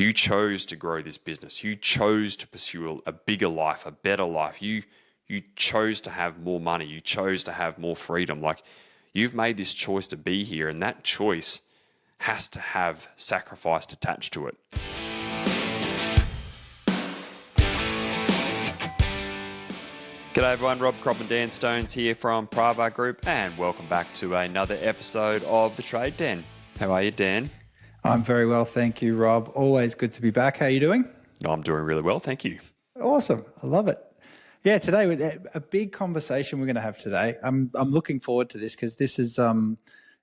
You chose to grow this business. You chose to pursue a bigger life, a better life. You chose to have more money. You chose to have more freedom. Like, you've made this choice to be here, and that choice has to have sacrifice attached to it. G'day everyone, Rob, Kropp and Dan Stones here from Pravar Group, and welcome back to another episode of The Trade Den. How are you, Dan? I'm very well, thank you, Rob. Always good to be back. How are you doing? I'm doing really well, thank you. Awesome. I love it. Yeah, today, a big conversation we're going to have today. I'm looking forward to this because this is,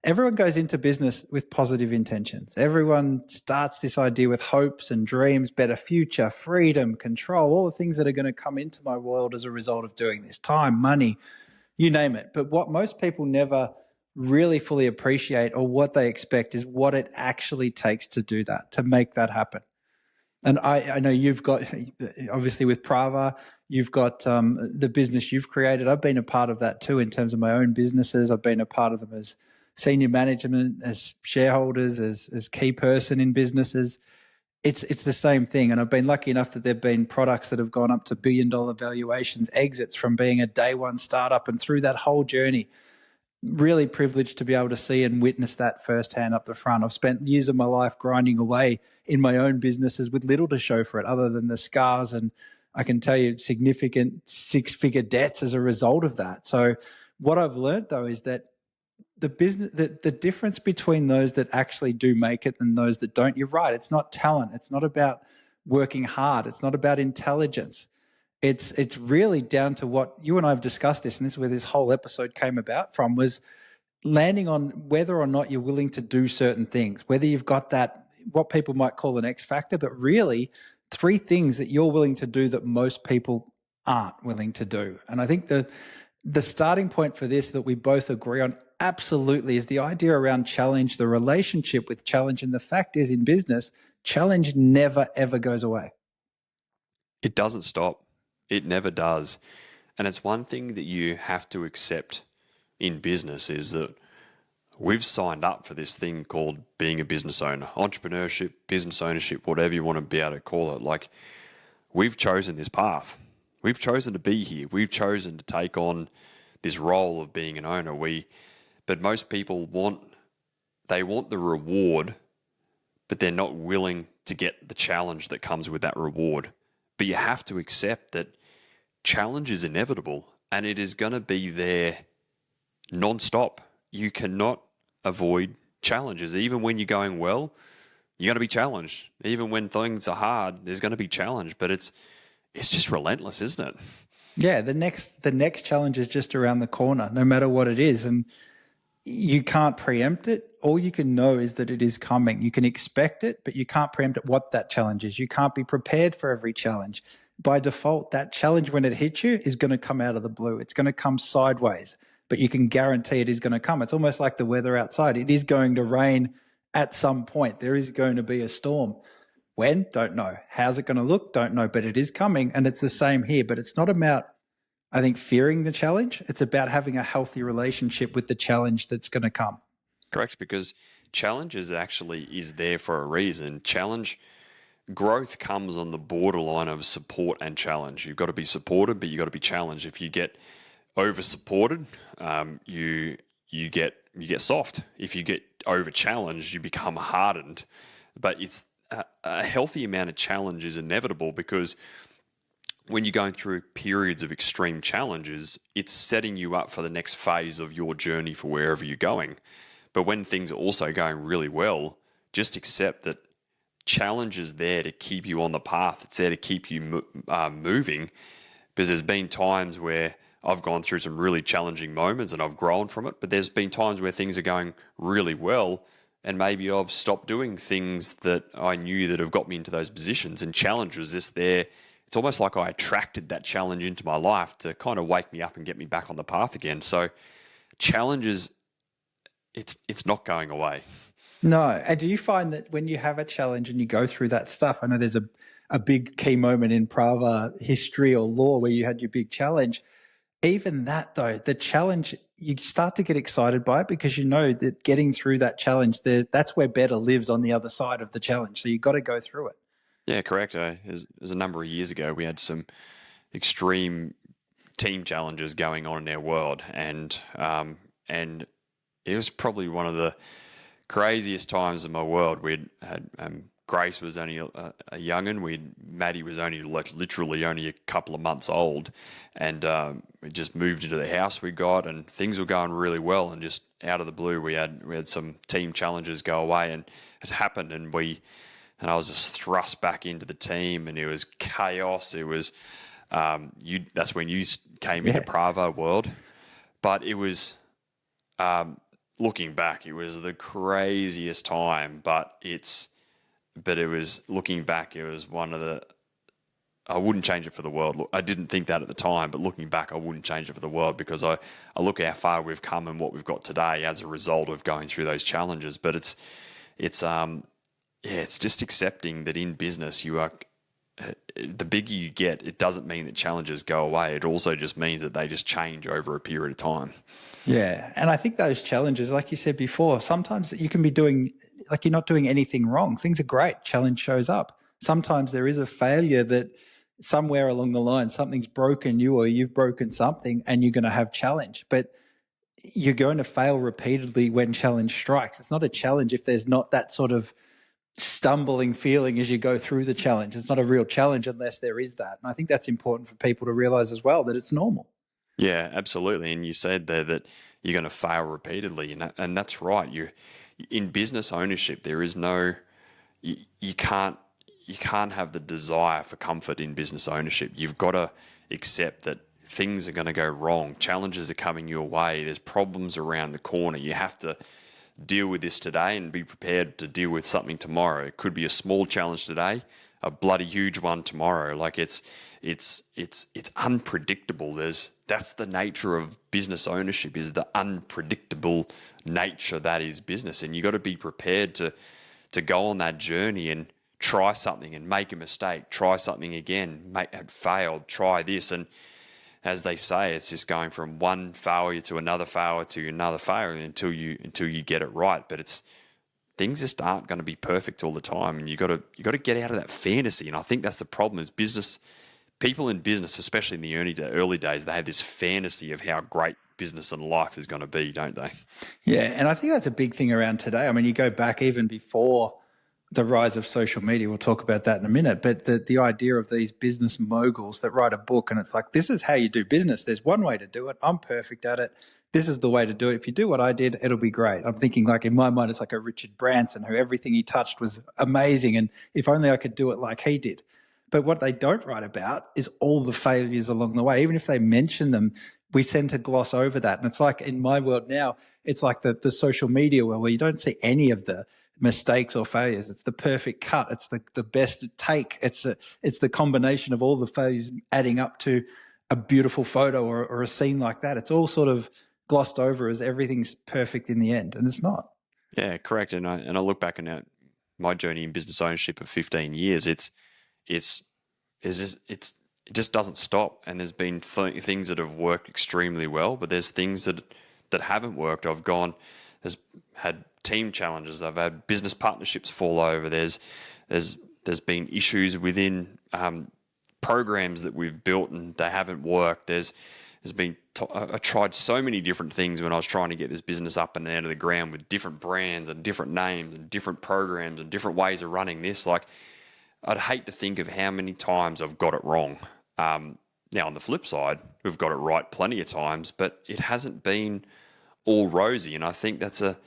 everyone goes into business with positive intentions. Everyone starts this idea with hopes and dreams, better future, freedom, control, all the things that are going to come into my world as a result of doing this. Time, money, you name it. But what most people never really fully appreciate, or what they expect, is what it actually takes to do that, to make that happen. And I know you've got, obviously with Pravar, you've got the business you've created. I've been a part of that too in terms of my own businesses. I've been a part of them as senior management, as shareholders, as key person in businesses. It's the same thing. And I've been lucky enough that there've been products that have gone up to billion-dollar valuations, exits from being a day one startup, and through that whole journey. Really privileged to be able to see and witness that firsthand up the front. I've spent years of my life grinding away in my own businesses with little to show for it other than the scars, and I can tell you significant six-figure debts as a result of that. So what I've learned though is that the difference between those that actually do make it and those that don't, you're right, it's not talent. It's not about working hard. It's not about intelligence. It's really down to what you and I have discussed this, and this is where this whole episode came about from, was landing on whether or not you're willing to do certain things, whether you've got that, what people might call an X factor, but really 3 things that you're willing to do that most people aren't willing to do. And I think the starting point for this that we both agree on absolutely is the idea around challenge, the relationship with challenge. And the fact is, in business, challenge never, ever goes away. It doesn't stop. It never does. And it's one thing that you have to accept in business is that we've signed up for this thing called being a business owner, entrepreneurship, business ownership, whatever you want to be able to call it. Like, we've chosen this path. We've chosen to be here. We've chosen to take on this role of being an owner. But most people want the reward, but they're not willing to get the challenge that comes with that reward. But you have to accept that challenge is inevitable, and it is going to be there non-stop. You cannot avoid challenges. Even when you're going well, you're going to be challenged. Even when things are hard, there's going to be challenge. But it's just relentless, isn't it? Yeah, the next challenge is just around the corner, no matter what it is. And you can't preempt it. All you can know is that it is coming. You can expect it, but you can't preempt it, what that challenge is. You can't be prepared for every challenge. By default, that challenge, when it hits you, is going to come out of the blue. It's going to come sideways, but you can guarantee it is going to come. It's almost like the weather outside. It is going to rain at some point. There is going to be a storm. When? Don't know. How's it going to look? Don't know, but it is coming. And it's the same here, but it's not about, I think, fearing the challenge. It's about having a healthy relationship with the challenge that's going to come. Correct, because challenge is there for a reason. Growth comes on the borderline of support and challenge. You've got to be supported, but you've got to be challenged. If you get over supported, you get soft. If you get over challenged, you become hardened. But it's a healthy amount of challenge is inevitable, because when you're going through periods of extreme challenges, it's setting you up for the next phase of your journey for wherever you're going. But when things are also going really well, just accept that challenge is there to keep you on the path. It's there to keep you moving, because there's been times where I've gone through some really challenging moments and I've grown from it, but there's been times where things are going really well, and maybe I've stopped doing things that I knew that have got me into those positions, and challenge was just there. It's almost like I attracted that challenge into my life to kind of wake me up and get me back on the path again. So challenges, it's not going away. No. And do you find that when you have a challenge and you go through that stuff, I know there's a big key moment in Pravar history or law where you had your big challenge. Even that though, the challenge, you start to get excited by it because you know that getting through that challenge, that's where better lives on the other side of the challenge. So you've got to go through it. Yeah, correct. It was a number of years ago. We had some extreme team challenges going on in our world, and it was probably one of the craziest times in my world. We'd had Grace was only a young'un. Maddie was only like literally only a couple of months old, and we just moved into the house we got, and things were going really well. And just out of the blue, we had some team challenges go away, and it happened, and I was just thrust back into the team, and it was chaos. It was that's when you came into Yeah. Pravar world, but it was looking back, it was the craziest time. But it was looking back, it was one of the. I wouldn't change it for the world. I didn't think that at the time, but looking back, I wouldn't change it for the world because I look how far we've come and what we've got today as a result of going through those challenges. But it's yeah, it's just accepting that in business you are. The bigger you get, it doesn't mean that challenges go away. It also just means that they just change over a period of time. Yeah. And I think those challenges, like you said before, sometimes you can be doing, like you're not doing anything wrong. Things are great. Challenge shows up. Sometimes there is a failure that somewhere along the line, something's broken you or you've broken something and you're going to have challenge. But you're going to fail repeatedly when challenge strikes. It's not a challenge if there's not that sort of stumbling feeling as you go through the challenge. It's not a real challenge unless there is that. And I think that's important for people to realize as well, that it's normal. Yeah, absolutely. And you said there that you're going to fail repeatedly, and that's right. You in business ownership, there is no you can't have the desire for comfort in business ownership. You've got to accept that things are going to go wrong. Challenges are coming your way. There's problems around the corner. You have to deal with this today and be prepared to deal with something tomorrow. It could be a small challenge today, a bloody huge one tomorrow. Like it's unpredictable. That's the nature of business ownership, is the unpredictable nature that is business. And you got to be prepared to go on that journey and try something and make a mistake, try something again, make it failed, try this. And as they say, it's just going from one failure to another failure until you get it right. But things just aren't going to be perfect all the time, and you got to get out of that fantasy. And I think that's the problem is business people in business, especially in the early days, they have this fantasy of how great business and life is going to be, don't they? Yeah. And I think that's a big thing around today. I mean, you go back even before the rise of social media. We'll talk about that in a minute. But the idea of these business moguls that write a book and it's like, this is how you do business. There's one way to do it. I'm perfect at it. This is the way to do it. If you do what I did, it'll be great. I'm thinking like in my mind, it's like a Richard Branson who everything he touched was amazing. And if only I could do it like he did. But what they don't write about is all the failures along the way. Even if they mention them, we tend to gloss over that. And it's like in my world now, it's like the social media world where you don't see any of the mistakes or failures. It's the perfect cut. It's the best take. It's the combination of all the failures adding up to a beautiful photo or a scene like that. It's all sort of glossed over as everything's perfect in the end, and it's not. Yeah, correct. And I look back on my journey in business ownership of 15 years. It just doesn't stop. And there's been things that have worked extremely well, but there's things that haven't worked. There's had team challenges. I've had business partnerships fall over. There's been issues within programs that we've built and they haven't worked. I tried so many different things when I was trying to get this business up and out of the ground with different brands and different names and different programs and different ways of running this. Like, I'd hate to think of how many times I've got it wrong. Now, on the flip side, we've got it right plenty of times, but it hasn't been all rosy. And I think it's a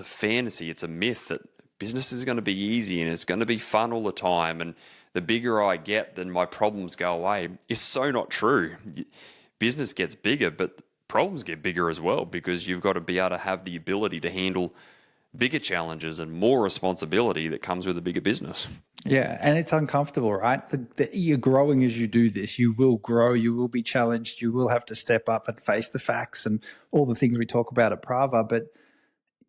fantasy. It's a myth that business is going to be easy and it's going to be fun all the time. And the bigger I get, then my problems go away. It's so not true. Business gets bigger, but problems get bigger as well, because you've got to be able to have the ability to handle bigger challenges and more responsibility that comes with a bigger business. Yeah, and it's uncomfortable, right? You're growing as you do this. You will grow, you will be challenged, you will have to step up and face the facts and all the things we talk about at Pravar, but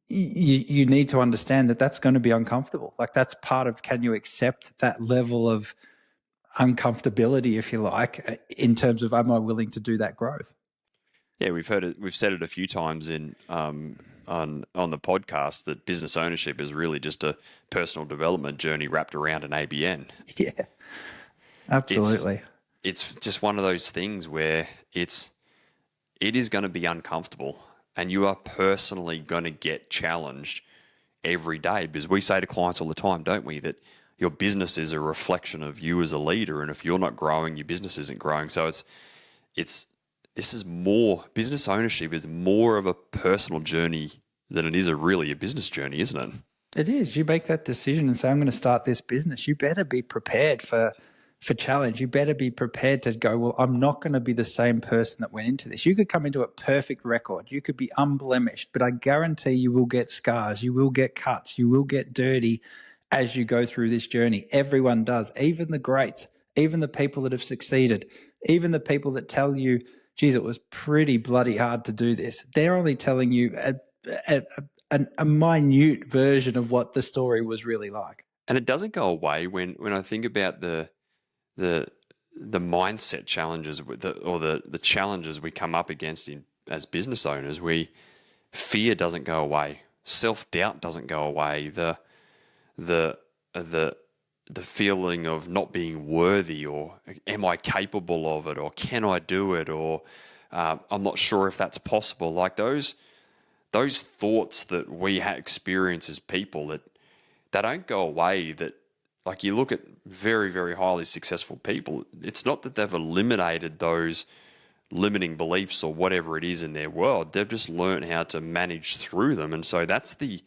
you need to understand that that's going to be uncomfortable. Like, that's part of, can you accept that level of uncomfortability, if you like, in terms of, am I willing to do that growth? Yeah, we've heard it. We've said it a few times in on the podcast that business ownership is really just a personal development journey wrapped around an ABN. Yeah, It's absolutely. it's just one of those things where it is going to be uncomfortable, and you are personally going to get challenged every day, because we say to clients all the time, don't we, that your business is a reflection of you as a leader, and if you're not growing, your business isn't growing. So it's this is more business ownership is more of a personal journey than it is really a business journey, isn't it? It is. You make that decision and say, I'm going to start this business. You better be prepared for challenge. You better be prepared to go, well, I'm not going to be the same person that went into this. You could come into a perfect record. You could be unblemished, but I guarantee you will get scars. You will get cuts. You will get dirty as you go through this journey. Everyone does, even the greats, even the people that have succeeded, even the people that tell you, geez, it was pretty bloody hard to do this. They're only telling you a minute version of what the story was really like. And it doesn't go away when I think about the the mindset challenges or the challenges we come up against as business owners. Fear doesn't go away, self-doubt doesn't go away, the the the feeling of not being worthy, or am I capable of it, or can I do it, or I'm not sure if that's possible. Like those thoughts that we experience as people, that they don't go away. That, like, you look at very, very highly successful people, it's not that they've eliminated those limiting beliefs or whatever it is in their world. They've just learned how to manage through them. And so that's the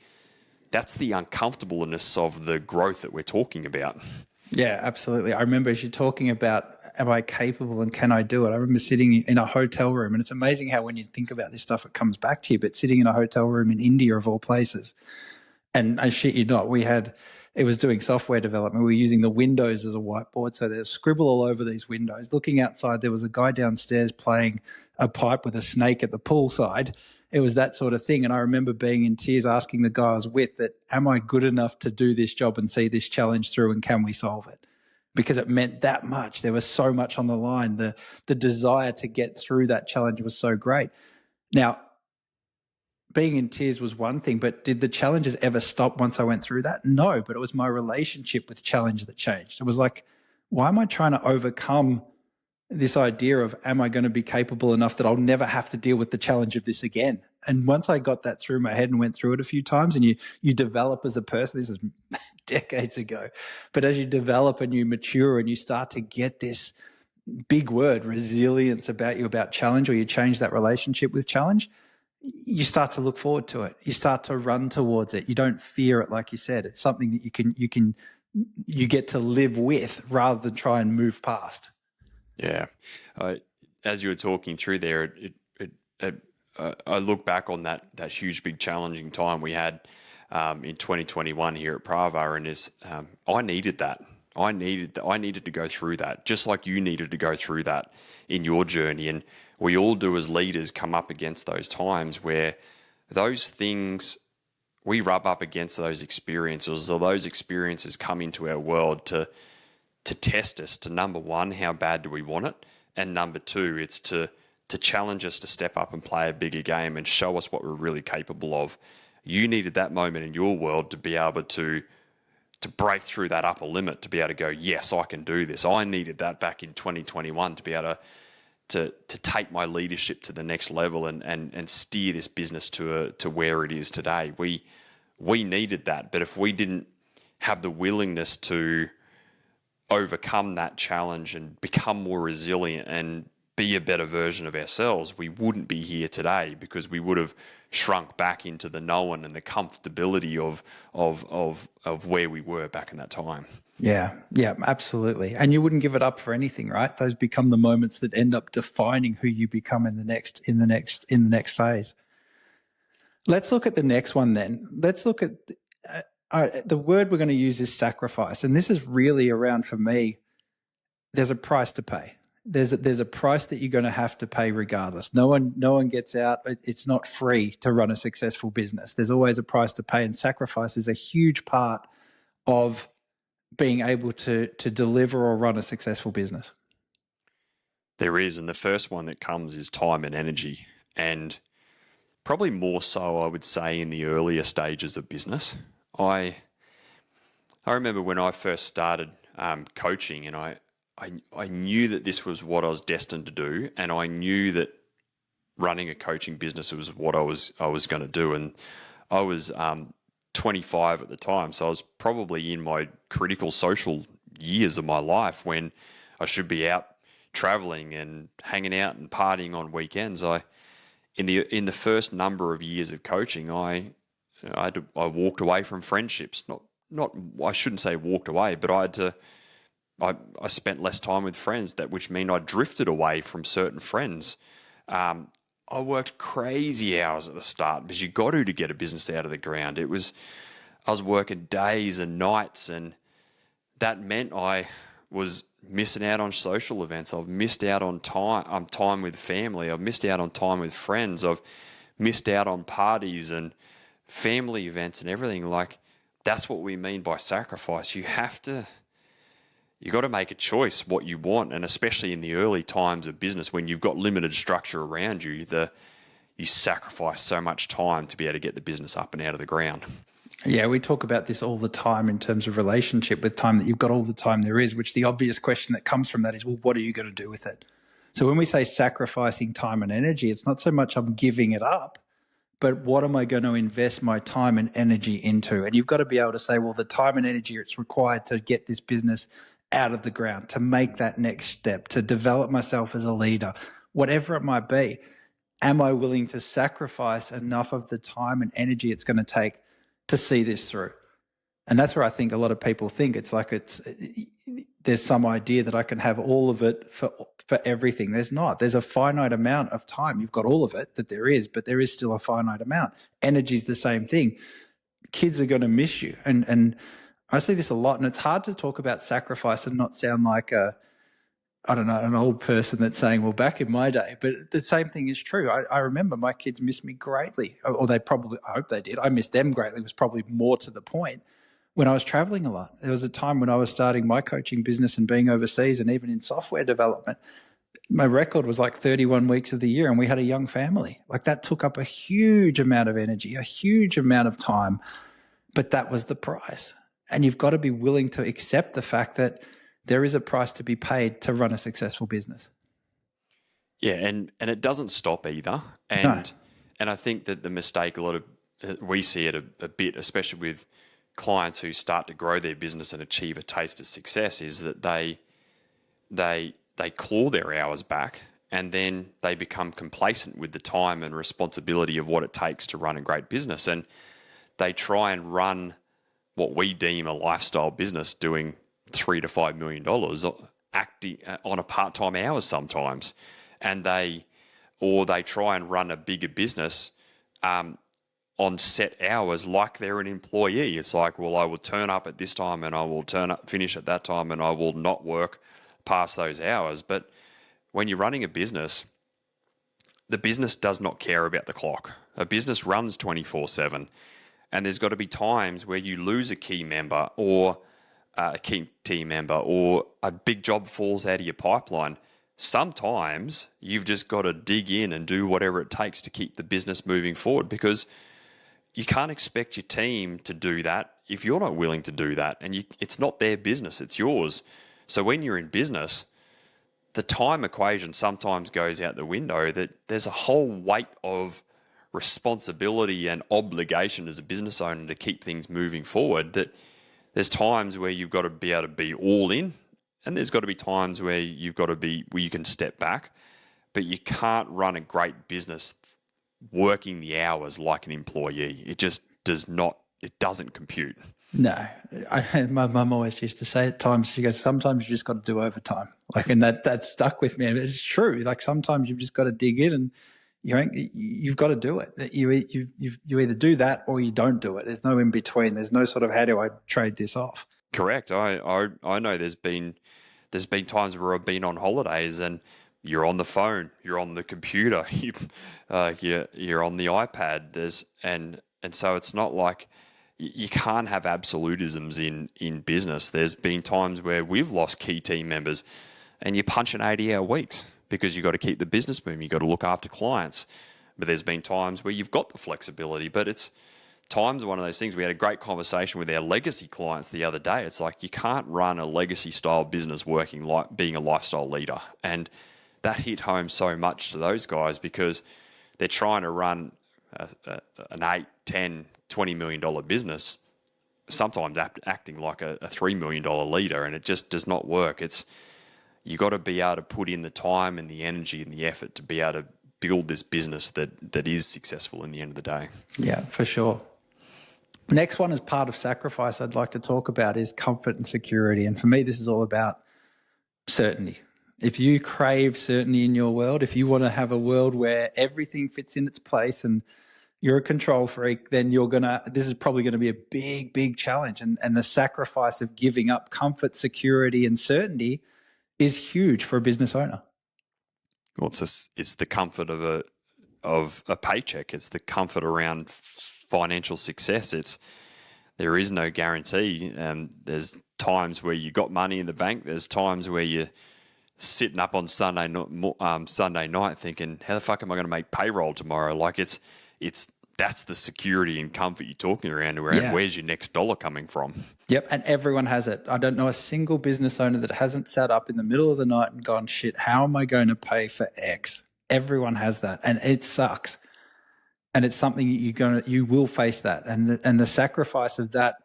uncomfortableness of the growth that we're talking about. Yeah, absolutely. I remember as you're talking about, am I capable and can I do it? I remember sitting in a hotel room, and it's amazing how when you think about this stuff, it comes back to you, but sitting in a hotel room in India, of all places, and I shit you not, it was doing software development. We were using the windows as a whiteboard. So there's scribble all over these windows. Looking outside, there was a guy downstairs playing a pipe with a snake at the poolside. It was that sort of thing. And I remember being in tears, asking the guy I was with that, am I good enough to do this job and see this challenge through, and can we solve it? Because it meant that much. There was so much on the line. The desire to get through that challenge was so great. Now, being in tears was one thing, but did the challenges ever stop once I went through that? No, but it was my relationship with challenge that changed. It was like, why am I trying to overcome this idea of, am I going to be capable enough that I'll never have to deal with the challenge of this again? And once I got that through my head and went through it a few times, and you develop as a person, this is decades ago, but as you develop and you mature and you start to get this big word, resilience, about you, about challenge, or you change that relationship with challenge, you start to look forward to it. You start to run towards it. You don't fear it, like you said. It's something that you get to live with rather than try and move past. Yeah. As you were talking through there, I look back on that huge, big, challenging time we had in 2021 here at Pravar, and I needed that. I needed to go through that, just like you needed to go through that in your journey. And we all do, as leaders, come up against those times where those things, we rub up against those experiences, or those experiences come into our world to test us, to, number one, how bad do we want it? And number two, it's to challenge us to step up and play a bigger game and show us what we're really capable of. You needed that moment in your world to be able to break through that upper limit, to be able to go, yes, I can do this. I needed that back in 2021 to be able to take my leadership to the next level and steer this business to where it is today. We needed that, but if we didn't have the willingness to overcome that challenge and become more resilient and be a better version of ourselves, we wouldn't be here today, because we would have shrunk back into the known and the comfortability of where we were back in that time. Yeah, absolutely. And you wouldn't give it up for anything, right? Those become the moments that end up defining who you become in the next phase. Let's look at the next one then. Let's look at the word we're going to use is sacrifice, and this is really around, for me, there's a price to pay. There's a price that you're going to have to pay regardless. No one gets out. It's not free to run a successful business. There's always a price to pay, and sacrifice is a huge part of being able to deliver or run a successful business. There is, and the first one that comes is time and energy. and probably more so, I would say, in the earlier stages of business. I remember when I first started coaching, and I knew that this was what I was destined to do, and I knew that running a coaching business was what I was going to do. And I was 25 at the time, so I was probably in my critical social years of my life when I should be out traveling and hanging out and partying on weekends. In the first number of years of coaching, I walked away from friendships. Not I shouldn't say walked away, but I spent less time with friends, which mean I drifted away from certain friends. I worked crazy hours at the start because you got to get a business out of the ground. I was working days and nights, and that meant I was missing out on social events. I've missed out on time with family. I've missed out on time with friends. I've missed out on parties and family events and everything. Like, that's what we mean by sacrifice. You got to make a choice what you want, and especially in the early times of business when you've got limited structure around you, you sacrifice so much time to be able to get the business up and out of the ground. Yeah, we talk about this all the time in terms of relationship with time, that you've got all the time there is, which the obvious question that comes from that is, well, what are you going to do with it? So when we say sacrificing time and energy, it's not so much I'm giving it up, but what am I going to invest my time and energy into? And you've got to be able to say, well, the time and energy it's required to get this business out of the ground, to make that next step, to develop myself as a leader, whatever it might be. Am I willing to sacrifice enough of the time and energy it's going to take to see this through? And that's where I think a lot of people think it's like there's some idea that I can have all of it for everything. There's not. There's a finite amount of time. You've got all of it that there is, but there is still a finite amount. Energy is the same thing. Kids are going to miss you. And I see this a lot, and it's hard to talk about sacrifice and not sound like an old person that's saying, well, back in my day. But the same thing is true. I remember my kids missed me greatly, or they probably, I hope they did. I missed them greatly. It was probably more to the point when I was traveling a lot. There was a time when I was starting my coaching business and being overseas, and even in software development, my record was like 31 weeks of the year, and we had a young family. Like, that took up a huge amount of energy, a huge amount of time, but that was the price. And you've got to be willing to accept the fact that there is a price to be paid to run a successful business. Yeah, and it doesn't stop either. No. And I think that the mistake we see it a bit, especially with clients who start to grow their business and achieve a taste of success, is that they claw their hours back, and then they become complacent with the time and responsibility of what it takes to run a great business. And they try and run what we deem a lifestyle business, doing $3 to $5 million, acting on a part-time hours sometimes, and they try and run a bigger business on set hours like they're an employee. It's like, well, I will turn up at this time and I will finish at that time, and I will not work past those hours. But when you're running a business, the business does not care about the clock. A business runs 24/7. And there's got to be times where you lose a key member, or a key team member, or a big job falls out of your pipeline. Sometimes you've just got to dig in and do whatever it takes to keep the business moving forward, because you can't expect your team to do that if you're not willing to do that. And it's not their business, it's yours. So when you're in business, the time equation sometimes goes out the window. That there's a whole weight of responsibility and obligation as a business owner to keep things moving forward, that there's times where you've got to be able to be all in, and there's got to be times where you can step back, but you can't run a great business working the hours like an employee. It just doesn't compute. No, my mum always used to say at times, she goes, sometimes you just got to do overtime. Like, and that stuck with me. And it's true. Like, sometimes you've just got to dig in, and you've got to do it. You either do that or you don't do it. There's no in between. There's no sort of, how do I trade this off? Correct. I know there's been times where I've been on holidays and you're on the phone, you're on the computer, you're on the iPad. And so it's not like you can't have absolutisms in business. There's been times where we've lost key team members, and you're punching 80-hour weeks, because you've got to keep the business moving. You've got to look after clients. but there's been times where you've got the flexibility. But it's times one of those things. We had a great conversation with our legacy clients the other day. It's like you can't run a legacy style business working like being a lifestyle leader. And that hit home so much to those guys because they're trying to run an 8, 10, $20 million business, sometimes acting like a $3 million leader, and it just does not work. You got to be able to put in the time and the energy and the effort to be able to build this business that is successful in the end of the day. Yeah, for sure. Next one, as part of sacrifice, I'd like to talk about is comfort and security. And for me, this is all about certainty. If you crave certainty in your world, if you want to have a world where everything fits in its place and you're a control freak, then this is probably going to be a big, big challenge. And the sacrifice of giving up comfort, security, and certainty is huge for a business owner. Well, it's the comfort of a paycheck. It's the comfort around financial success. There is no guarantee. There's times where you got money in the bank. There's times where you're sitting up on Sunday night thinking, how the fuck am I going to make payroll tomorrow? Like that's the security and comfort you're talking around. Yeah. Where's your next dollar coming from? Yep, and everyone has it. I don't know a single business owner that hasn't sat up in the middle of the night and gone, shit, how am I going to pay for X? Everyone has that, and it sucks. And it's something you will face that, and the sacrifice of that.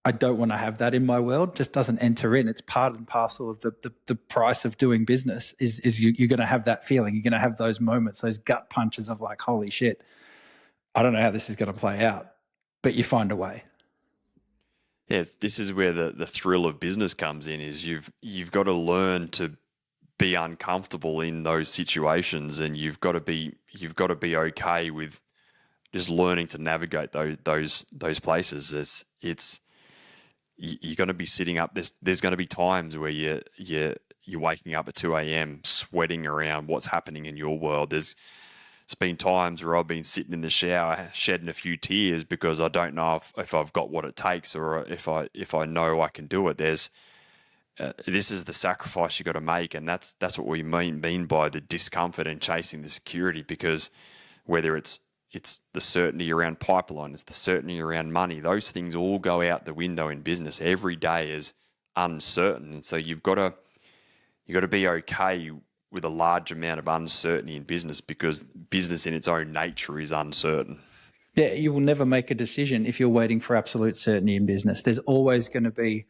I don't want to have that in my world. Just doesn't enter in. It's part and parcel of the price of doing business. Is you're going to have that feeling. You're going to have those moments, those gut punches of like, holy shit, I don't know how this is going to play out, but you find a way. Yeah, this is where the thrill of business comes in. Is you've got to learn to be uncomfortable in those situations, and you've got to be okay with just learning to navigate those places. You're going to be sitting up. There's going to be times where you're waking up at 2 a.m. sweating around what's happening in your world. There's been times where I've been sitting in the shower shedding a few tears because I don't know if I've got what it takes or if I know I can do it. This is the sacrifice you got to make, and that's what we mean by the discomfort and chasing the security. Because whether it's the certainty around pipeline, it's the certainty around money. Those things all go out the window in business. Every day is uncertain, and so you've got to be okay with a large amount of uncertainty in business, because business in its own nature is uncertain. Yeah, you will never make a decision if you're waiting for absolute certainty in business. There's always going to be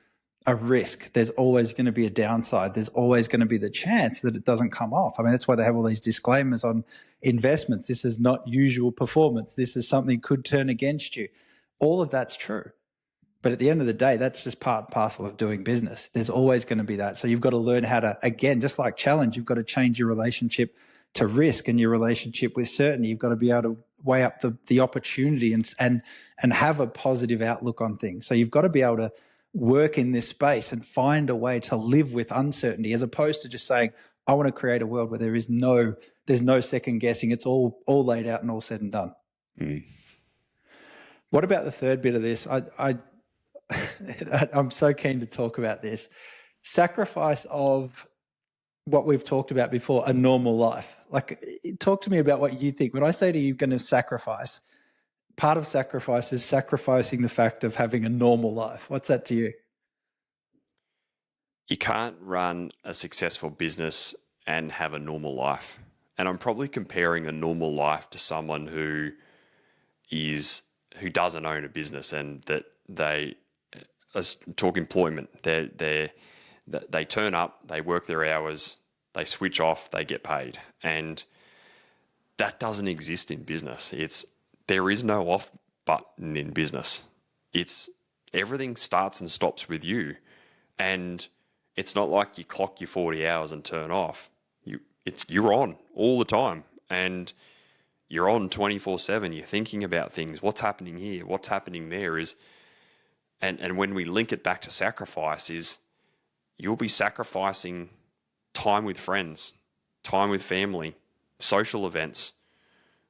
a risk. There's always going to be a downside. There's always going to be the chance that it doesn't come off. I mean, that's why they have all these disclaimers on investments. This is not usual performance. This is something could turn against you. All of that's true. But at the end of the day, that's just part and parcel of doing business. There's always going to be that. So you've got to learn how to, again, just like challenge, you've got to change your relationship to risk and your relationship with certainty. You've got to be able to weigh up the opportunity and have a positive outlook on things. So you've got to be able to work in this space and find a way to live with uncertainty, as opposed to just saying, I want to create a world where there's no second guessing. It's all laid out and all said and done. Mm. What about the third bit of this? I'm so keen to talk about this. Sacrifice of what we've talked about before, a normal life. Like, talk to me about what you think. When I say to you, you're going to sacrifice, part of sacrifice is sacrificing the fact of having a normal life. What's that to you? You can't run a successful business and have a normal life. And I'm probably comparing a normal life to someone who doesn't own a business, and that let's talk employment. They turn up, they work their hours, they switch off, they get paid, and that doesn't exist in business. There is no off button in business. Everything starts and stops with you, and it's not like you clock your 40 hours and turn off. You're on all the time, and you're on 24/7. You're thinking about things. What's happening here? What's happening there? And when we link it back to sacrifice, you'll be sacrificing time with friends, time with family, social events.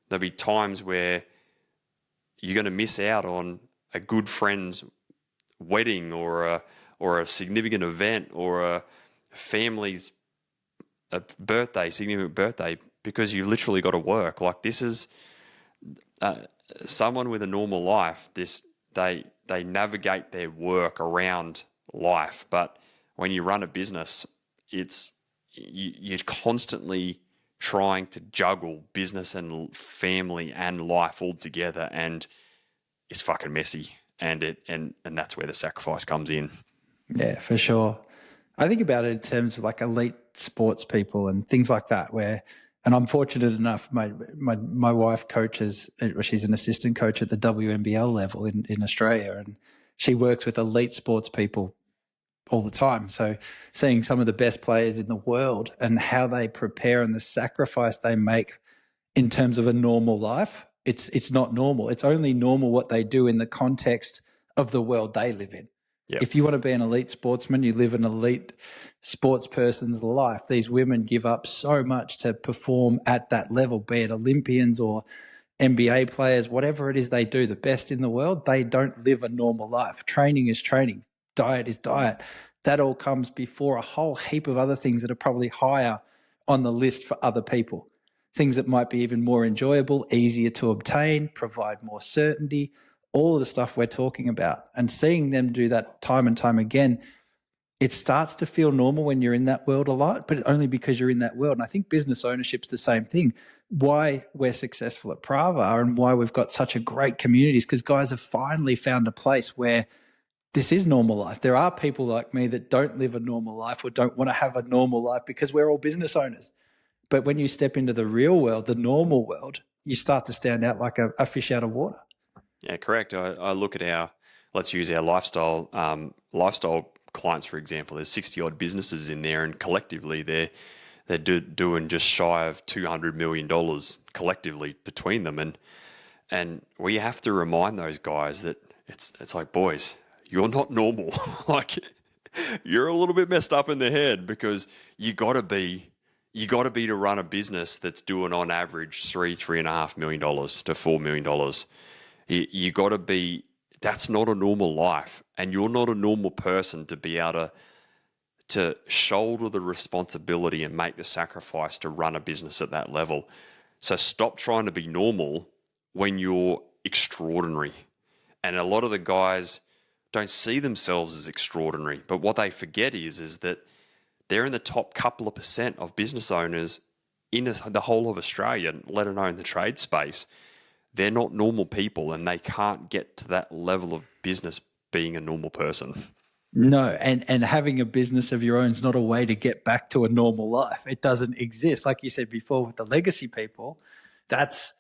There'll be times where you're going to miss out on a good friend's wedding or a significant event or a family's significant birthday, because you literally got to work. Like this is someone with a normal life. They navigate their work around life, but when you run a business, you're constantly trying to juggle business and family and life all together, and it's fucking messy. And that's where the sacrifice comes in. Yeah, for sure. I think about it in terms of like elite sports people and things like that, and I'm fortunate enough, my wife coaches, she's an assistant coach at the WNBL level in Australia, and she works with elite sports people all the time. So seeing some of the best players in the world and how they prepare and the sacrifice they make in terms of a normal life, it's not normal. It's only normal what they do in the context of the world they live in. Yep. If you want to be an elite sportsman, you live an elite sports person's life. These women give up so much to perform at that level, be it Olympians or NBA players, whatever it is they do, the best in the world, they don't live a normal life. Training is training. Diet is diet. That all comes before a whole heap of other things that are probably higher on the list for other people. Things that might be even more enjoyable, easier to obtain, provide more certainty, all of the stuff we're talking about. And seeing them do that time and time again, it starts to feel normal when you're in that world a lot, but only because you're in that world. And I think business ownership's the same thing. Why we're successful at Pravar and why we've got such a great community is because guys have finally found a place where this is normal life. There are people like me that don't live a normal life or don't want to have a normal life because we're all business owners. But when you step into the real world, the normal world, you start to stand out like a fish out of water. Yeah, correct. I look at let's use our lifestyle clients, for example. There's 60 odd businesses in there, and collectively they're doing just shy of $200 million collectively between them. And we have to remind those guys that it's like, boys, you're not normal. Like you're a little bit messed up in the head, because you got to be to run a business that's doing on average $3.5 million to $4 million. You got to be. That's not a normal life, and you're not a normal person to be able to shoulder the responsibility and make the sacrifice to run a business at that level. So stop trying to be normal when you're extraordinary. And a lot of the guys don't see themselves as extraordinary, but what they forget is that they're in the top couple of % of business owners in the whole of Australia, let alone the trade space. They're not normal people, and they can't get to that level of business being a normal person. No, and having a business of your own is not a way to get back to a normal life. It doesn't exist. Like you said before with the legacy people, that's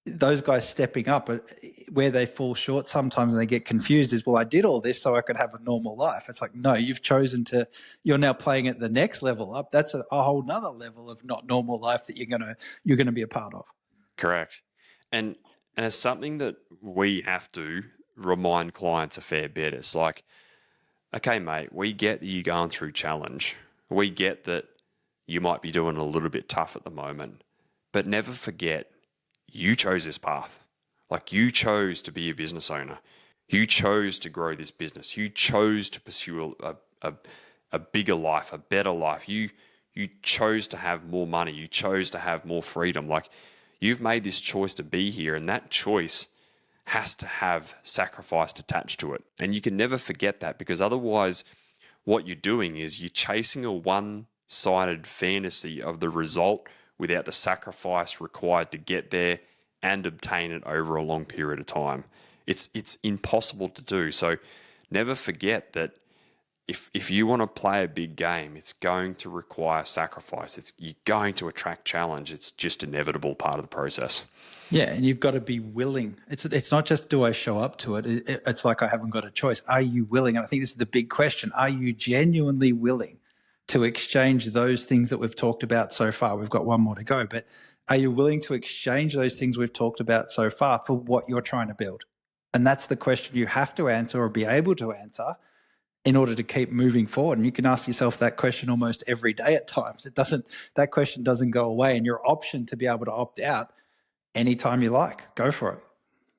those guys stepping up. Where they fall short sometimes and they get confused is, well, I did all this so I could have a normal life. It's like, no, you're now playing at the next level up. That's a whole nother level of not normal life that you're gonna be a part of. Correct. And it's something that we have to remind clients a fair bit. It's like, okay, mate, we get that you're going through challenge. We get that you might be doing a little bit tough at the moment, but never forget, you chose this path. Like, you chose to be a business owner. You chose to grow this business. You chose to pursue a bigger life, a better life. You chose to have more money. You chose to have more freedom. Like, you've made this choice to be here, and that choice has to have sacrifice attached to it. And you can never forget that, because otherwise what you're doing is you're chasing a one-sided fantasy of the result without the sacrifice required to get there and obtain it over a long period of time. It's impossible to do. So never forget that if you want to play a big game, it's going to require sacrifice. You're going to attract challenge. It's just inevitable part of the process. Yeah, and you've got to be willing. It's not just, do I show up to it? It's like, I haven't got a choice. Are you willing? And I think this is the big question. Are you genuinely willing to exchange those things that we've talked about so far? We've got one more to go, but are you willing to exchange those things we've talked about so far for what you're trying to build? And that's the question you have to answer, or be able to answer, in order to keep moving forward. And you can ask yourself that question almost every day at times. That question doesn't go away, and your option to be able to opt out anytime you like, go for it.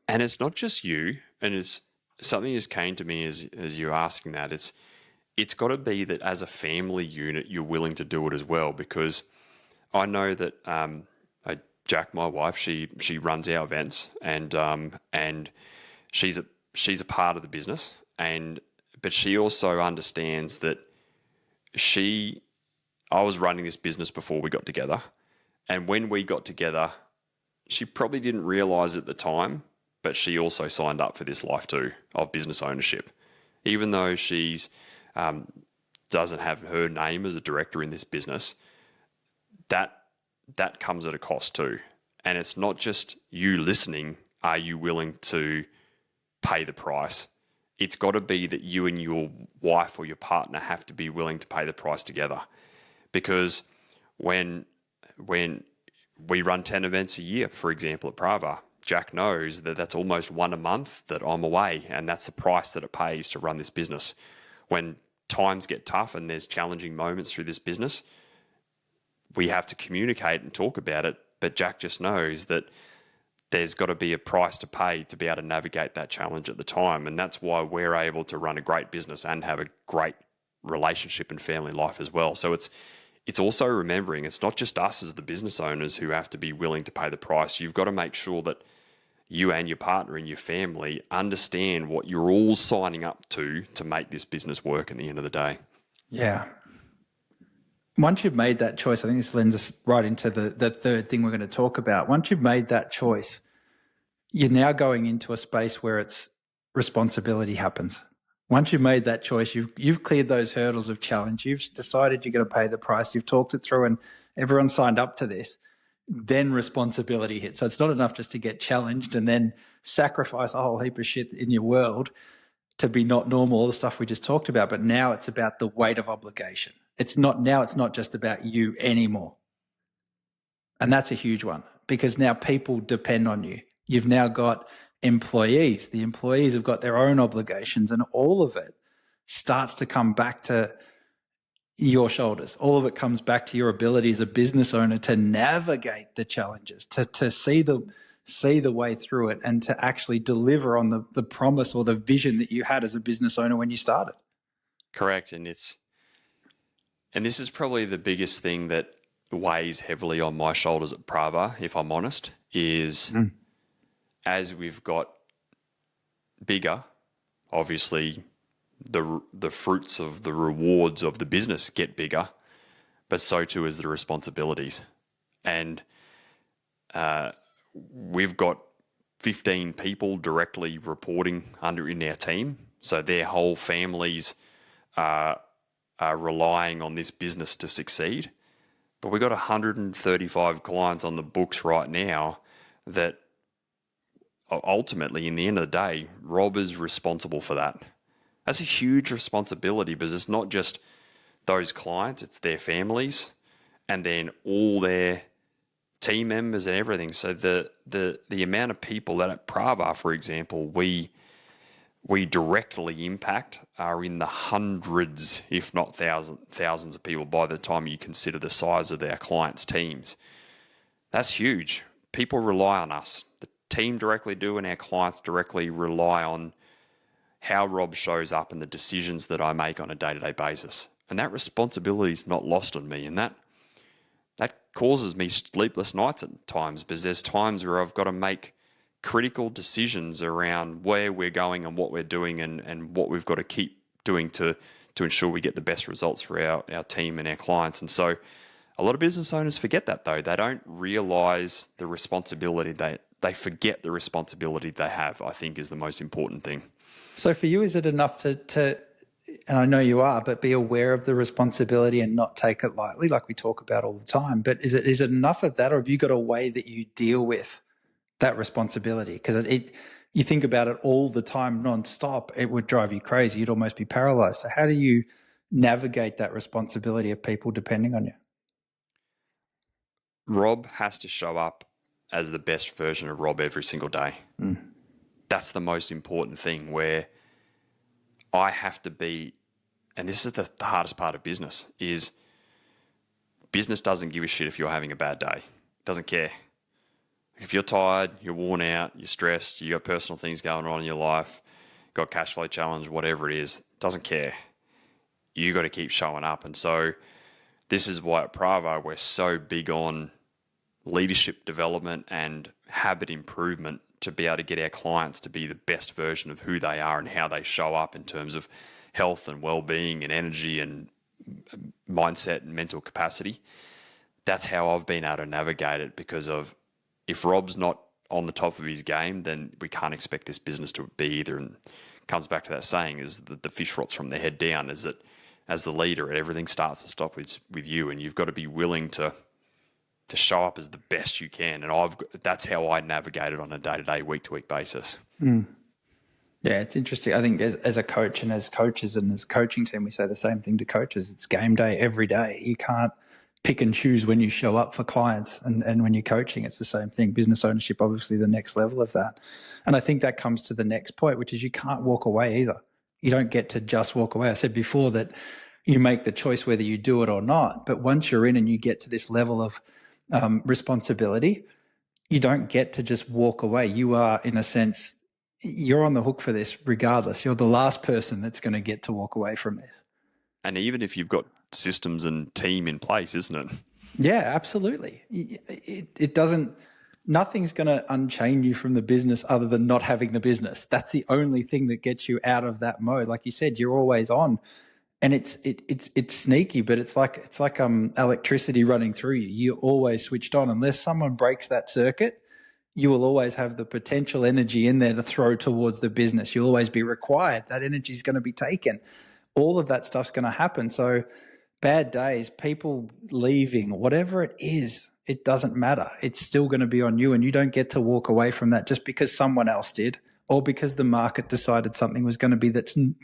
And it's not just you, and it's something just came to me as you're asking that. It's got to be that as a family unit, you're willing to do it as well, because I know that Jack, my wife, she runs our events, and she's a part of the business, but she also understands that I was running this business before we got together, and when we got together, she probably didn't realize at the time, but she also signed up for this life too of business ownership, even though she's doesn't have her name as a director in this business. That comes at a cost too, and it's not just you listening. Are you willing to pay the price? It's got to be that you and your wife or your partner have to be willing to pay the price together, because when we run 10 events a year, for example, at Pravar, Jack knows that that's almost one a month that I'm away, and that's the price that it pays to run this business. When times get tough and there's challenging moments through this business, we have to communicate and talk about it, but Jack just knows that there's got to be a price to pay to be able to navigate that challenge at the time, and that's why we're able to run a great business and have a great relationship and family life as well. So it's also remembering it's not just us as the business owners who have to be willing to pay the price. You've got to make sure that you and your partner and your family understand what you're all signing up to make this business work at the end of the day. Yeah. Once you've made that choice, I think this lends us right into the third thing we're going to talk about. Once you've made that choice, you're now going into a space where it's responsibility happens. Once you've made that choice, you've cleared those hurdles of challenge. You've decided you're going to pay the price. You've talked it through and everyone signed up to this. Then responsibility hits. So it's not enough just to get challenged and then sacrifice a whole heap of shit in your world to be not normal, all the stuff we just talked about. But now it's about the weight of obligation. It's not just about you anymore. And that's a huge one, because now people depend on you. You've now got employees. The employees have got their own obligations, and all of it starts to come back to your shoulders. All of it comes back to your ability as a business owner to navigate the challenges, to see the way through it, and to actually deliver on the promise or the vision that you had as a business owner when you started. Correct. And this is probably the biggest thing that weighs heavily on my shoulders at Pravar, if I'm honest, is as we've got bigger, obviously the fruits of the rewards of the business get bigger, but so too is the responsibilities. And we've got 15 people directly reporting in our team, so their whole families are relying on this business to succeed. But we've got 135 clients on the books right now that ultimately, in the end of the day, Rob is responsible for that. That's a huge responsibility, because it's not just those clients, it's their families and then all their team members and everything. So the amount of people that at Pravar, for example, we directly impact are in the hundreds, if not thousands of people by the time you consider the size of our clients' teams. That's huge. People rely on us. The team directly do, and our clients directly rely on how Rob shows up and the decisions that I make on a day-to-day basis. And that responsibility is not lost on me. And that causes me sleepless nights at times, because there's times where I've got to make critical decisions around where we're going and what we're doing and what we've got to keep doing to ensure we get the best results for our team and our clients. And so a lot of business owners forget that, though. They don't realize the responsibility. They forget the responsibility they have, I think, is the most important thing. So for you, is it enough to and I know you are, but be aware of the responsibility and not take it lightly, like we talk about all the time? But is it enough of that, or have you got a way that you deal with that responsibility? Because you think about it all the time, nonstop, it would drive you crazy. You'd almost be paralyzed. So how do you navigate that responsibility of people depending on you? Rob has to show up as the best version of Rob every single day. That's the most important thing, where I have to be, and this is the hardest part of business, is business doesn't give a shit if you're having a bad day. Doesn't care. If you're tired, you're worn out, you're stressed, you got personal things going on in your life, got cash flow challenge, whatever it is, doesn't care. You got to keep showing up. And so this is why at Pravar we're so big on leadership development and habit improvement to be able to get our clients to be the best version of who they are and how they show up in terms of health and well-being and energy and mindset and mental capacity. That's how I've been able to navigate it, because of, if Rob's not on the top of his game, then we can't expect this business to be either. And it comes back to that saying, is that the fish rots from the head down, is that as the leader, everything starts to stop with you, and you've got to be willing to show up as the best you can. And that's how I navigate it on a day-to-day, week-to-week basis. Yeah, it's interesting. I think as a coach and as coaches and as a coaching team, we say the same thing to coaches. It's game day every day. You can't pick and choose when you show up for clients, and when you're coaching, it's the same thing. Business ownership, obviously the next level of that. And I think that comes to the next point, which is you can't walk away either. You don't get to just walk away. I said before that you make the choice whether you do it or not. But once you're in and you get to this level of responsibility, you don't get to just walk away. You are, in a sense, you're on the hook for this regardless. You're the last person that's going to get to walk away from this. And even if you've got systems and team in place, isn't it? Yeah, absolutely. It doesn't, nothing's going to unchain you from the business other than not having the business. That's the only thing that gets you out of that mode. Like you said, you're always on. And it's sneaky, but it's like electricity running through you. You're always switched on. Unless someone breaks that circuit, you will always have the potential energy in there to throw towards the business. You'll always be required. That energy is going to be taken. All of that stuff's going to happen. So bad days, people leaving, whatever it is, it doesn't matter. It's still going to be on you, and you don't get to walk away from that just because someone else did, or because the market decided something was going to be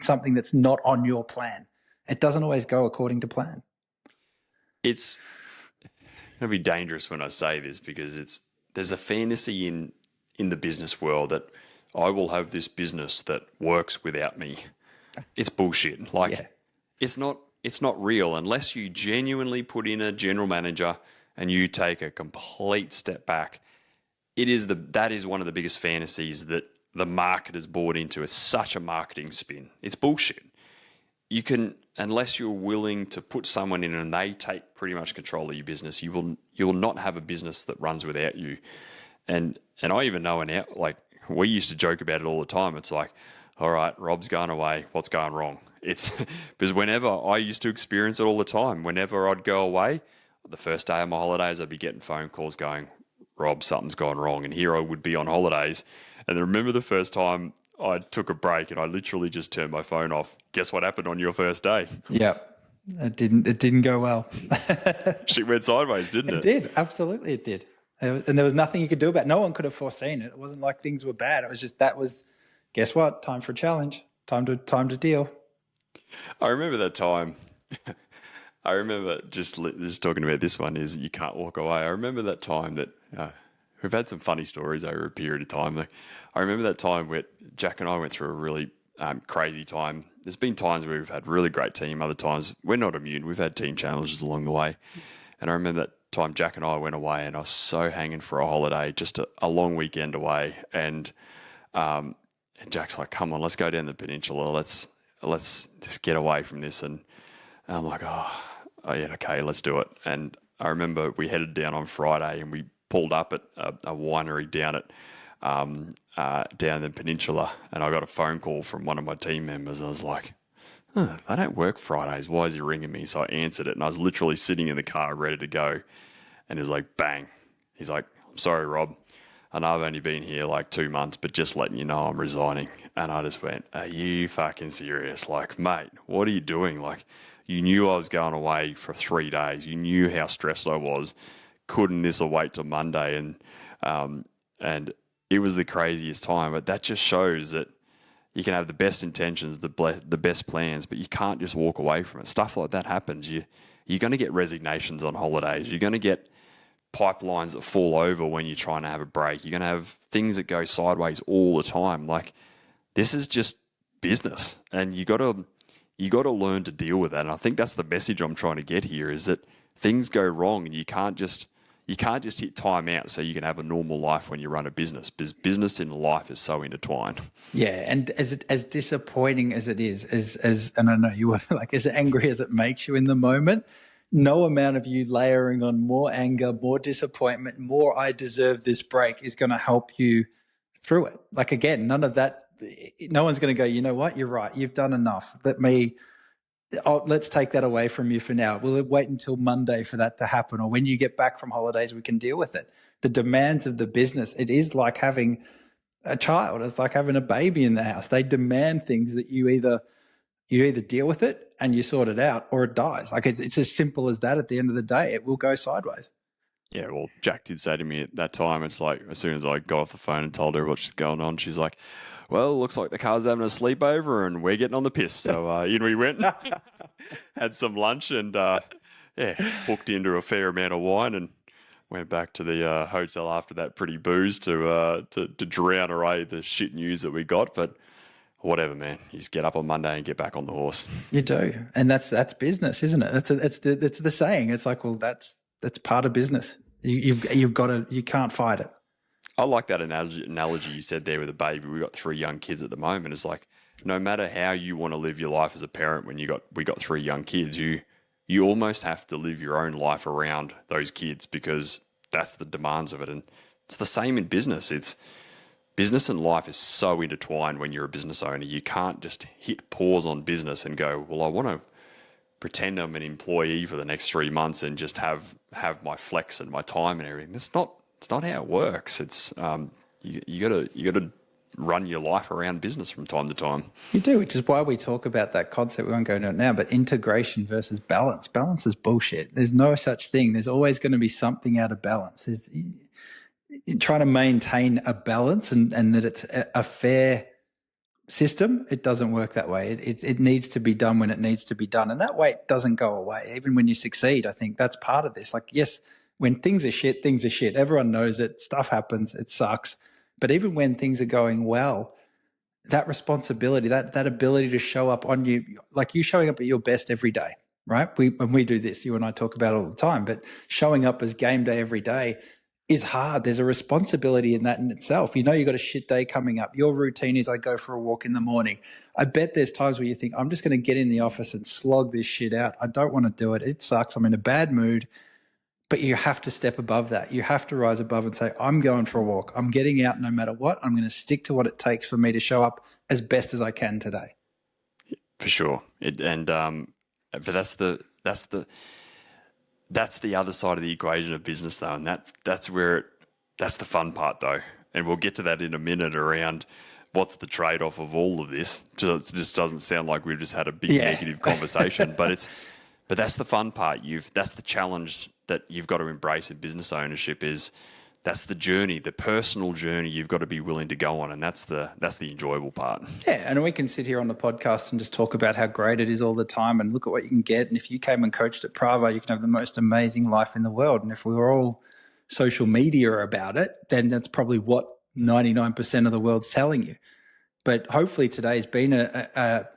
something that's not on your plan. It doesn't always go according to plan. It's going to be dangerous when I say this, because there's a fantasy in the business world that I will have this business that works without me. It's bullshit. It's not real unless you genuinely put in a general manager and you take a complete step back. That is one of the biggest fantasies that the market has bought into. It's such a marketing spin. It's bullshit. You can, unless you're willing to put someone in and they take pretty much control of your business, you will not have a business that runs without you. And I even know we used to joke about it all the time. It's like, all right, Rob's going away. What's going wrong? It's because whenever I used to experience it all the time, whenever I'd go away, the first day of my holidays, I'd be getting phone calls going, Rob, something's gone wrong. And here I would be on holidays. And I remember the first time I took a break and I literally just turned my phone off. Guess what happened on your first day? Yep. It didn't go well. Shit went sideways, didn't it? It did. Absolutely it did. And there was nothing you could do about it. No one could have foreseen it. It wasn't like things were bad. It was just, guess what? Time for a challenge. Time to deal. I remember that time. I remember just talking about this one is you can't walk away. I remember that time that we've had some funny stories over a period of time. I remember that time where Jack and I went through a really crazy time. There's been times where we've had really great team. Other times we're not immune. We've had team challenges along the way. And I remember that time Jack and I went away and I was so hanging for a holiday, just a long weekend away. And Jack's like, come on, let's go down the peninsula. Let's just get away from this. And I'm like, oh yeah, okay, let's do it. And I remember we headed down on Friday and we pulled up at a winery down the peninsula, and I got a phone call from one of my team members. I was like, I don't work Fridays. Why is he ringing me? So I answered it, and I was literally sitting in the car ready to go. And it was like, bang. He's like, I'm sorry, Rob. I know I've only been here like 2 months, but just letting you know I'm resigning. And I just went, are you fucking serious? Like, mate, what are you doing? Like, you knew I was going away for 3 days. You knew how stressed I was. Couldn't this will wait till Monday? And it was the craziest time. But that just shows that you can have the best intentions, the best plans, but you can't just walk away from it. Stuff like that happens. You're going to get resignations on holidays. You're going to get pipelines that fall over when you're trying to have a break. You're going to have things that go sideways all the time. Like, this is just business, and you got to learn to deal with that. And I think that's the message I'm trying to get here, is that things go wrong, and you can't just hit time out so you can have a normal life when you run a business, because business and life is so intertwined. Yeah, and as disappointing as it is, as and I know you were like, as angry as it makes you in the moment, no amount of you layering on more anger, more disappointment, more I deserve this break is going to help you through it. Like, again, none of that, no one's going to go, you know what, you're right, you've done enough. Let's take that away from you for now. We'll wait until Monday for that to happen, or when you get back from holidays, we can deal with it. The demands of the business, it is like having a child. It's like having a baby in the house. They demand things that you either deal with it and you sort it out, or it dies. Like it's as simple as that. At the end of the day, it will go sideways. Yeah, well, Jack did say to me at that time, it's like, as soon as I got off the phone and told her what's going on, she's like, well, looks like the car's having a sleepover and we're getting on the piss. So in we went, had some lunch, and hooked into a fair amount of wine, and went back to the hotel after that, pretty boozed, to drown away the shit news that we got. But whatever, man. You just get up on Monday and get back on the horse. You do, and that's business, isn't it? That's the saying. It's like, well, that's part of business. You've got to. You can't fight it. I like that analogy you said there with a baby. We've got 3 young kids at the moment. It's like, no matter how you want to live your life as a parent, when we got 3 young kids, you almost have to live your own life around those kids, because that's the demands of it. And it's the same in business. Business and life is so intertwined when you're a business owner. You can't just hit pause on business and go, well, I want to pretend I'm an employee for the next 3 months and just have my flex and my time and everything. It's not how it works. It's you gotta run your life around business from time to time. You do, which is why we talk about that concept. We won't go into it now, but integration versus balance. Balance is bullshit. There's no such thing. There's always going to be something out of balance. You're trying to maintain a balance and that it's a fair system. It doesn't work that way. It needs to be done when it needs to be done. And that weight doesn't go away. Even when you succeed, I think that's part of this. Like, yes, when things are shit, things are shit. Everyone knows it. Stuff happens. It sucks. But even when things are going well, that responsibility, that ability to show up on you, like you showing up at your best every day, right? When we do this, you and I talk about it all the time, but showing up as game day every day is hard. There's a responsibility in that in itself. You know, you got a shit day coming up. Your routine is I go for a walk in the morning. I bet there's times where you think, I'm just going to get in the office and slog this shit out. I don't want to do it. It sucks. I'm in a bad mood. But you have to step above that. You have to rise above and say, I'm going for a walk. I'm getting out no matter what. I'm going to stick to what it takes for me to show up as best as I can today. For sure. But that's the other side of the equation of business, though, and that's the fun part, though. And we'll get to that in a minute around what's the trade-off of all of this. It just doesn't sound like we've just had a big negative conversation, but that's the fun part. That's the challenge that you've got to embrace in business ownership. That's the journey, the personal journey you've got to be willing to go on, and that's the enjoyable part. Yeah, and we can sit here on the podcast and just talk about how great it is all the time and look at what you can get. And if you came and coached at Pravar, you can have the most amazing life in the world. And if we were all social media about it, then that's probably what 99% of the world's telling you. But hopefully today's been a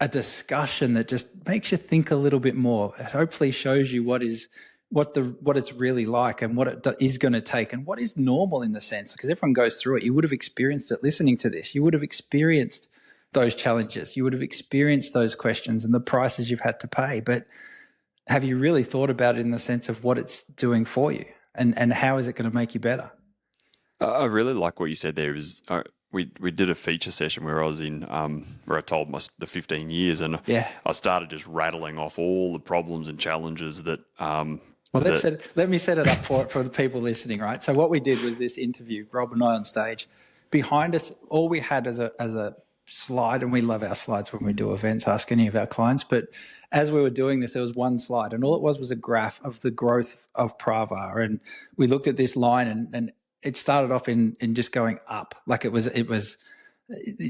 discussion that just makes you think a little bit more. It hopefully shows you what it's really like and what it is going to take and what is normal in the sense, because everyone goes through it. You would have experienced it listening to this. You would have experienced those challenges. You would have experienced those questions and the prices you've had to pay. But have you really thought about it in the sense of what it's doing for you and how is it going to make you better? I really like what you said there. We did a feature session where I was in, where I told the 15 years, and I started just rattling off all the problems and challenges that. Let me set it up for the people listening, right? So what we did was this interview, Rob and I on stage. Behind us, all we had as a slide, and we love our slides when we do events, ask any of our clients, but as we were doing this, there was one slide, and all it was a graph of the growth of Pravar. And we looked at this line, and it started off in just going up. Like it was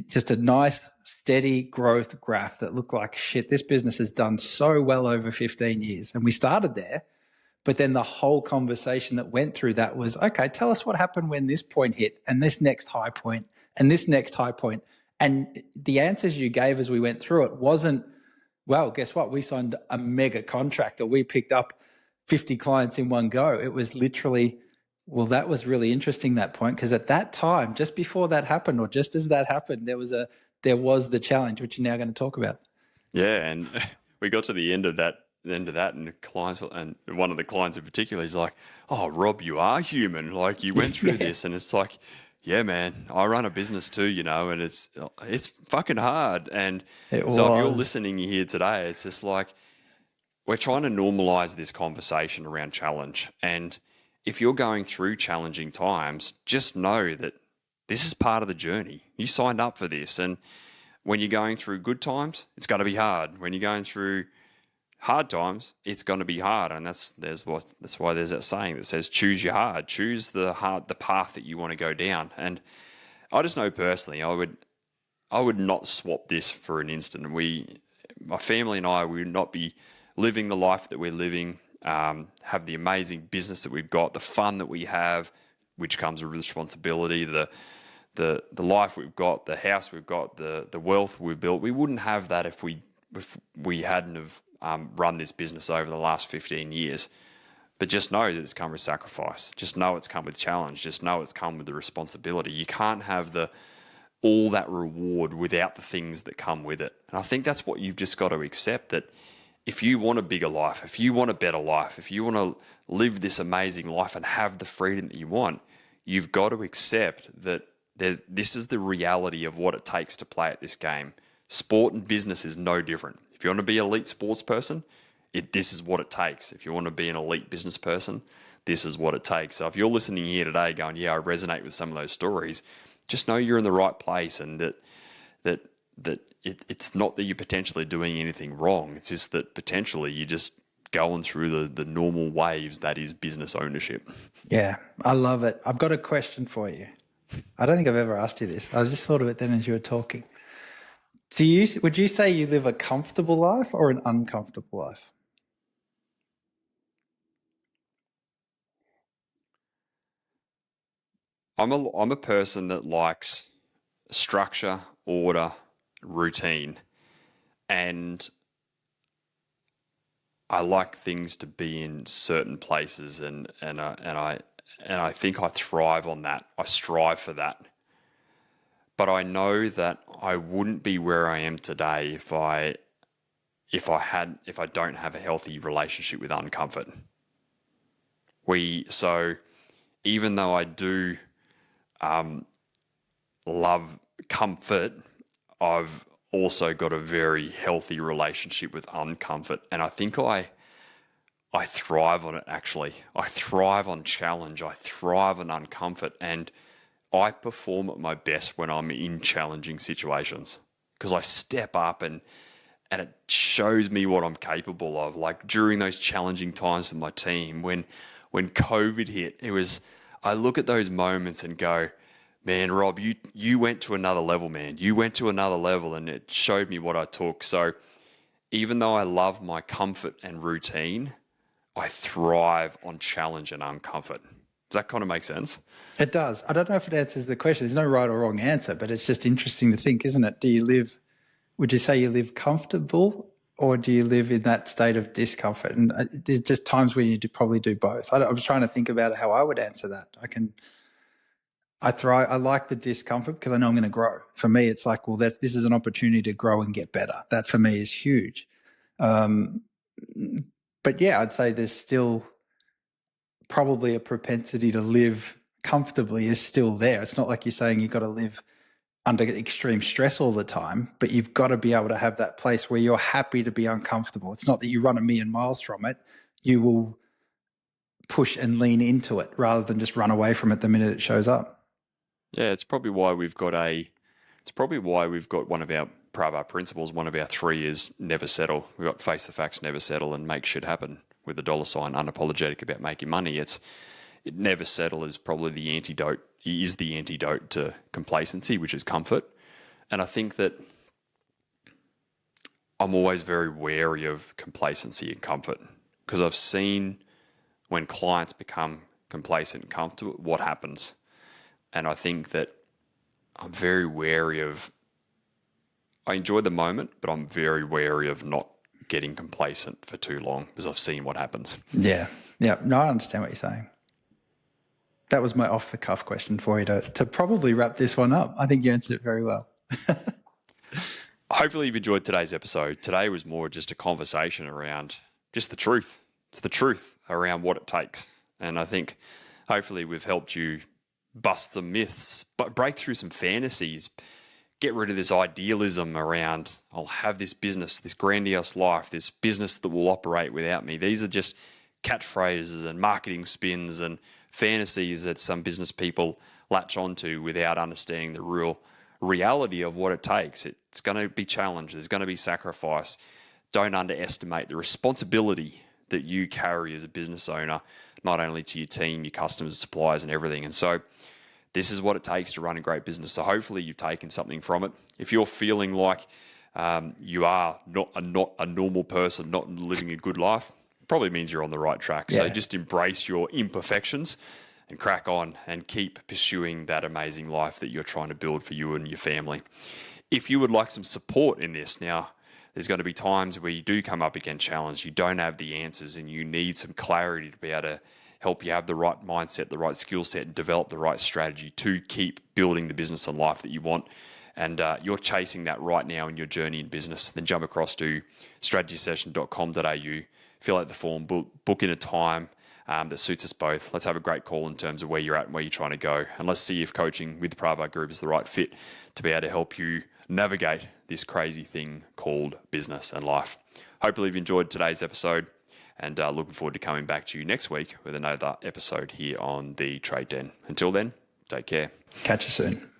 just a nice, steady growth graph that looked like, shit, this business has done so well over 15 years. And we started there. But then the whole conversation that went through that was, okay, tell us what happened when this point hit and this next high point and this next high point. And the answers you gave as we went through it wasn't, well, guess what? We signed a mega contract or we picked up 50 clients in one go. It was literally, well, that was really interesting, that point, because at that time, just before that happened or just as that happened, there was the challenge, which you're now going to talk about. Yeah, and we got to the end of that end of that, and clients, and one of the clients in particular, he's like, "Oh, Rob, you are human. Like you went through this," and it's like, "Yeah, man, I run a business too, and it's fucking hard." And It so, if you're was. listening here today, it's just like we're trying to normalize this conversation around challenge. And if you're going through challenging times, just know that this is part of the journey. You signed up for this, and when you're going through good times, it's going to be hard. When you're going through hard times, it's going to be hard, and that's why there's that saying that says, "Choose your hard, choose the path that you want to go down." And I just know personally, I would not swap this for an instant. My family and I, we would not be living the life that we're living, have the amazing business that we've got, the fun that we have, which comes with responsibility, the life we've got, the house we've got, the wealth we've built. We wouldn't have that if we hadn't have run this business over the last 15 years. But just know that it's come with sacrifice. Just know it's come with challenge. Just know it's come with the responsibility. You can't have all that reward without the things that come with it. And I think that's what you've just got to accept, that if you want a bigger life, if you want a better life, if you want to live this amazing life and have the freedom that you want, you've got to accept that this is the reality of what it takes to play at this game. Sport and business is no different. If you want to be an elite sports person, this is what it takes. If you want to be an elite business person, this is what it takes. So if you're listening here today going, "Yeah, I resonate with some of those stories," just know you're in the right place, and that it's not that you're potentially doing anything wrong. It's just that potentially you're just going through the normal waves that is business ownership. Yeah, I love it. I've got a question for you. I don't think I've ever asked you this. I just thought of it then as you were talking. Would you say you live a comfortable life or an uncomfortable life? I'm a person that likes structure, order, routine, and I like things to be in certain places, and I think I thrive on that. I strive for that. But I know that I wouldn't be where I am today if I don't have a healthy relationship with uncomfort. So even though I do love comfort, I've also got a very healthy relationship with uncomfort, and I think I thrive on it. Actually, I thrive on challenge. I thrive on uncomfort, and I perform at my best when I'm in challenging situations, because I step up and it shows me what I'm capable of. Like during those challenging times with my team, when COVID hit, I look at those moments and go, "Man, Rob, you went to another level, man. You went to another level," and it showed me what I took. So even though I love my comfort and routine, I thrive on challenge and uncomfort. Does that kind of make sense? It does. I don't know if it answers the question. There's no right or wrong answer, but it's just interesting to think, isn't it? Would you say you live comfortable, or do you live in that state of discomfort? And there's just times where you probably do both. I was trying to think about how I would answer that. I thrive. I like the discomfort because I know I'm going to grow. For me, it's like, well, this is an opportunity to grow and get better. That for me is huge. But yeah, I'd say there's still probably a propensity to live comfortably is still there. It's not like you're saying you've got to live under extreme stress all the time, but you've got to be able to have that place where you're happy to be uncomfortable. It's not that you run a million miles from it. You will push and lean into it rather than just run away from it the minute it shows up. Yeah, it's probably why we've got one of our Pravar principles. One of our 3 is never settle. We've got face the facts, never settle, and make shit happen with a dollar sign, unapologetic about making money. It never settle is probably the antidote. It is the antidote to complacency, which is comfort. And I think that I'm always very wary of complacency and comfort, because I've seen when clients become complacent and comfortable, what happens. And I think that I'm very wary of, I enjoy the moment, but I'm very wary of not getting complacent for too long, because I've seen what happens. Yeah. Yeah. No, I understand what you're saying. That was my off the cuff question for you to probably wrap this one up. I think you answered it very well. Hopefully you've enjoyed today's episode. Today was more just a conversation around just the truth. It's the truth around what it takes. And I think hopefully we've helped you bust some myths, but break through some fantasies, get rid of this idealism around, I'll have this business, this grandiose life, this business that will operate without me. These are just catchphrases and marketing spins and fantasies that some business people latch onto without understanding the real reality of what it takes. It's going to be challenge. There's going to be sacrifice. Don't underestimate the responsibility that you carry as a business owner, not only to your team, your customers, suppliers, and everything. And so this is what it takes to run a great business. So hopefully you've taken something from it. If you're feeling like you are not a normal person, not living a good life, probably means you're on the right track. So just embrace your imperfections and crack on and keep pursuing that amazing life that you're trying to build for you and your family. If you would like some support in this, now there's going to be times where you do come up against challenge, you don't have the answers, and you need some clarity to be able to help you have the right mindset, the right skill set, and develop the right strategy to keep building the business and life that you want. And you're chasing that right now in your journey in business. Then jump across to strategysession.com.au, fill out the form, book in a time that suits us both. Let's have a great call in terms of where you're at and where you're trying to go. And let's see if coaching with the Pravar Group is the right fit to be able to help you navigate this crazy thing called business and life. Hopefully you've enjoyed today's episode, and looking forward to coming back to you next week with another episode here on the Trade Den. Until then, take care. Catch you soon.